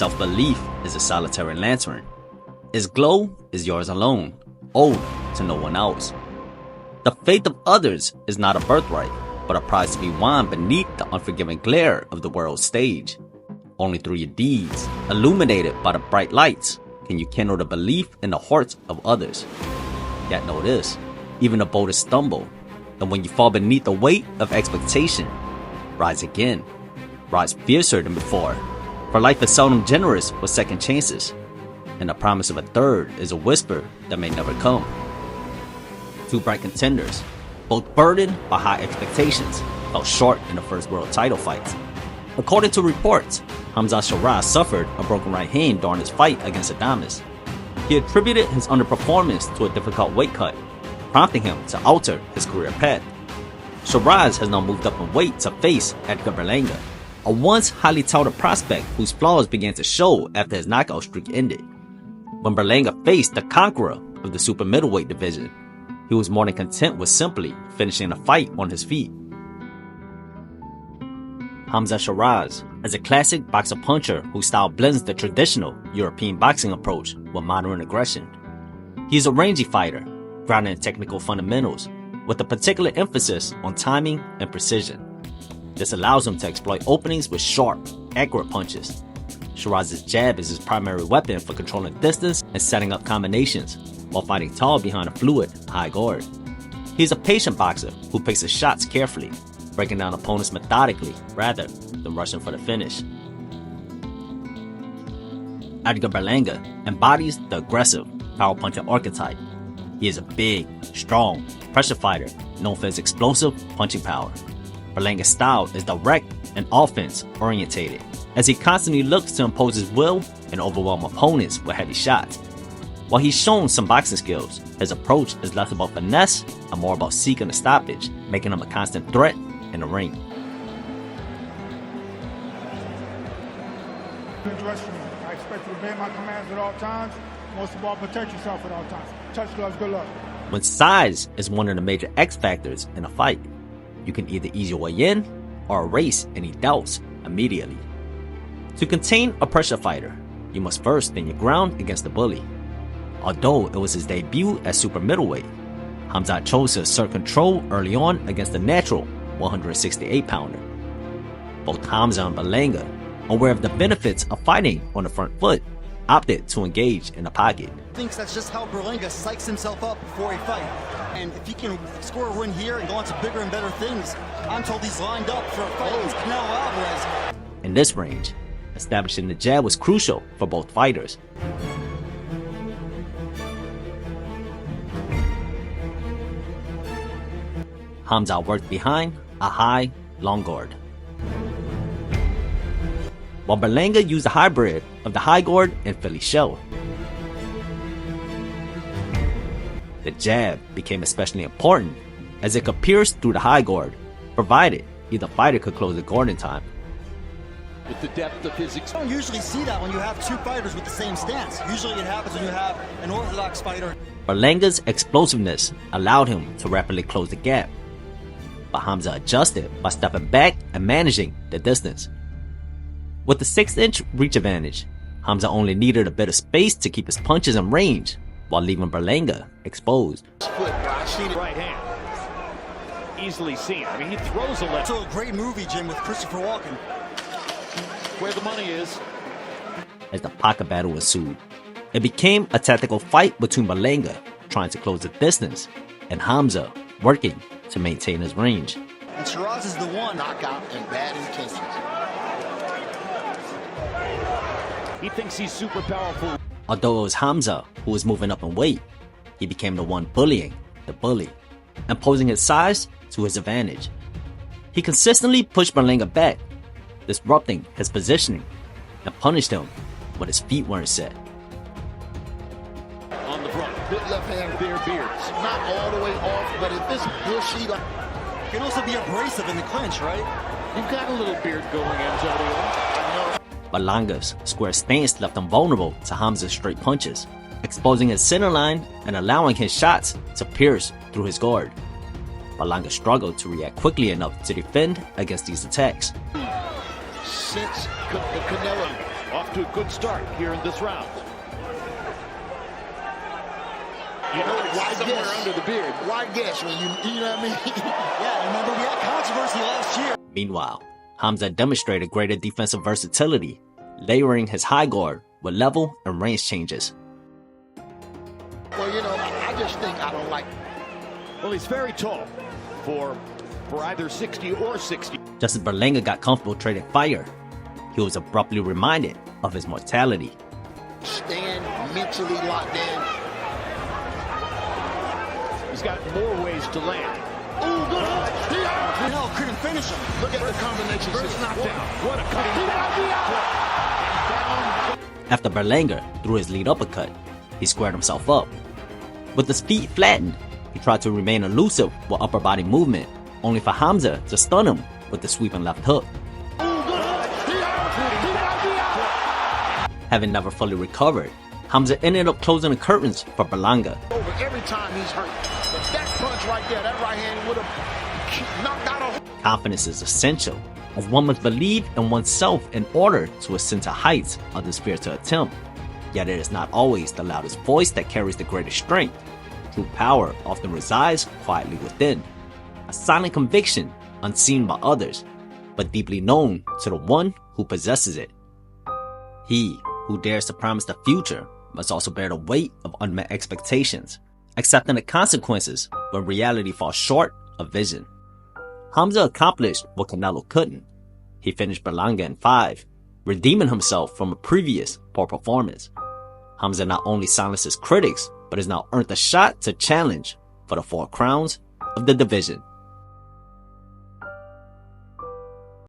Self-belief is a solitary lantern. Its glow is yours alone, owed to no one else. The faith of others is not a birthright, but a prize to be won beneath the unforgiving glare of the world's stage. Only through your deeds, illuminated by the bright lights, can you kindle the belief in the hearts of others. Yet know this, even the boldest stumble, and when you fall beneath the weight of expectation, rise again, rise fiercer than before, for life is seldom generous with second chances, and the promise of a third is a whisper that may never come. Two bright contenders, both burdened by high expectations, fell short in the first world title fights. According to reports, Hamzah Sheeraz suffered a broken right hand during his fight against Adames. He attributed his underperformance to a difficult weight cut, prompting him to alter his career path. Sheeraz has now moved up in weight to face Edgar Berlanga, a once highly touted prospect whose flaws began to show after his knockout streak ended. When Berlanga faced the conqueror of the super middleweight division, he was more than content with simply finishing the fight on his feet. Hamzah Sheeraz is a classic boxer puncher whose style blends the traditional European boxing approach with modern aggression. He is a rangy fighter, grounded in technical fundamentals, with a particular emphasis on timing and precision. This allows him to exploit openings with sharp, accurate punches. Sheeraz's jab is his primary weapon for controlling distance and setting up combinations, while fighting tall behind a fluid, high guard. He is a patient boxer who picks his shots carefully, breaking down opponents methodically rather than rushing for the finish. Edgar Berlanga embodies the aggressive, power-punching archetype. He is a big, strong, pressure fighter known for his explosive punching power. Berlanga's style is direct and offense-orientated, as he constantly looks to impose his will and overwhelm opponents with heavy shots. While he's shown some boxing skills, his approach is less about finesse and more about seeking a stoppage, making him a constant threat in the ring. I expect you to obey my commands at all times. Most of all, protect yourself at all times. Touch gloves, good luck. When size is one of the major X factors in a fight, you can either ease your way in or erase any doubts immediately. To contain a pressure fighter, you must first stand your ground against the bully. Although it was his debut at super middleweight, Hamzah chose to assert control early on against the natural 168-pounder. Both Hamzah and Berlanga, aware of the benefits of fighting on the front foot, opted to engage in the pocket. Thinks that's just how Berlanga psychs himself up before a fight. And if he can score a win here and go on to bigger and better things, I'm told he's lined up for a fight against Canelo Alvarez. In this range, establishing the jab was crucial for both fighters. Hamzah worked behind a high, long guard, while Berlanga used a hybrid of the high guard and Philly shell. The jab became especially important as it could pierce through the high guard, provided either fighter could close the guard in time. With the depth of his You don't usually see that when you have two fighters with the same stance. Usually it happens when you have an orthodox fighter. Berlanga's explosiveness allowed him to rapidly close the gap, but Hamzah adjusted by stepping back and managing the distance. With the 6-inch reach advantage, Hamzah only needed a bit of space to keep his punches in range while leaving Berlanga exposed. I've seen it. Right hand. Easily seen. I mean, he throws a left. So a great movie, Jim, with Christopher Walken. Where the money is. As the pocket battle ensued, it became a tactical fight between Berlanga trying to close the distance and Hamzah working to maintain his range. And Sheeraz is the one. Knockout and bad intentions. He thinks he's super powerful. Although it was Hamzah who was moving up in weight, he became the one bullying the bully, imposing his size to his advantage. He consistently pushed Berlanga back, disrupting his positioning, and punished him when his feet weren't set. On the front. Good left hand, bare beards. Not all the way off, but if it's bushy, like... You can also be abrasive in the clinch, right? You've got a little beard going, Antonio. Berlanga's square stance left him vulnerable to Hamzah's straight punches, exposing his center line and allowing his shots to pierce through his guard. Berlanga struggled to react quickly enough to defend against these attacks. Since the Canelo off off to a good start here in this round. You know, why guess under the beard? Why guess when you know what I mean? Yeah, remember we had controversy last year. Meanwhile, Hamzah demonstrated greater defensive versatility, layering his high guard with level and range changes. Well, you know, I just think I don't like. Well, he's very tall for either 60 or 60. Just as Berlanga got comfortable trading fire, he was abruptly reminded of his mortality. Stand mentally locked in. He's got more ways to land. Ooh, good. Canelo couldn't finish him. Look at the combinations. First knockdown. What a cutting down. After Berlanga threw his lead uppercut, he squared himself up. With his feet flattened, he tried to remain elusive with upper body movement, only for Hamzah to stun him with the sweeping left hook. Having never fully recovered, Hamzah ended up closing the curtains for Berlanga. Over every time he's hurt. But that punch right there, that right hand would have knocked out a. Confidence is essential, as one must believe in oneself in order to ascend to heights others fear to attempt. Yet it is not always the loudest voice that carries the greatest strength. True power often resides quietly within, a silent conviction unseen by others, but deeply known to the one who possesses it. He who dares to promise the future must also bear the weight of unmet expectations, accepting the consequences when reality falls short of vision. Hamzah accomplished what Canelo couldn't. He finished Berlanga in 5, redeeming himself from a previous poor performance. Hamzah not only silenced his critics, but has now earned a shot to challenge for the 4 crowns of the division.